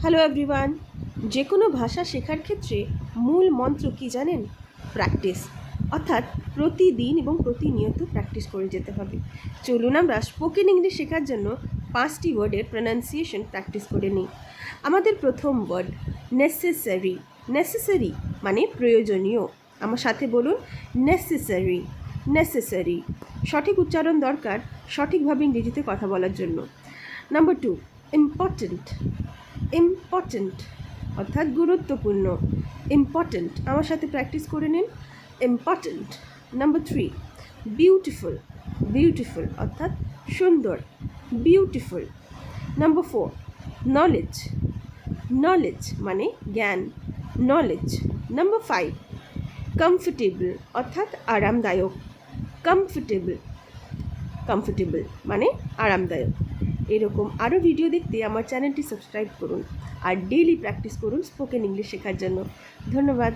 Hello everyone. যে কোনো ভাষা শেখার ক্ষেত্রে মূল মন্ত্র কি জানেন? প্র্যাকটিস। অর্থাৎ প্রতিদিন এবং প্রতিনিয়ত প্র্যাকটিস করে যেতে হবে। চলুন আমরা স্পোকেন ইংলিশ শেখার জন্য 5টি ওয়ার্ডের প্রনাউন্সিয়েশন প্র্যাকটিস করে নিই। আমাদের প্রথম ওয়ার্ড নেসেসারি। নেসেসারি মানে প্রয়োজনীয়। আমার সাথে বলুন, নেসেসারি। নেসেসারি সঠিক উচ্চারণ দরকার সঠিকভাবে ইংরেজিতে কথা বলার জন্য। Number 2, important. ইম্পর্ট্যান্ট অর্থাৎ গুরুত্বপূর্ণ। ইম্পর্ট্যান্ট আমার সাথে প্র্যাকটিস করে নিন, ইম্পর্ট্যান্ট। Number 3, beautiful. বিউটিফুল অর্থাৎ সুন্দর, বিউটিফুল। Number 4, knowledge. নলেজ মানে জ্ঞান, নলেজ। নাম্বার 5, কমফোর্টেবল অর্থাৎ আরামদায়ক, কমফোর্টেবল। কমফোর্টেবল মানে আরামদায়ক। এরকম আরও ভিডিও দেখতে আমার চ্যানেলটি সাবস্ক্রাইব করুন আর ডেইলি প্র্যাকটিস করুন স্পোকেন ইংলিশ শেখার জন্য। ধন্যবাদ।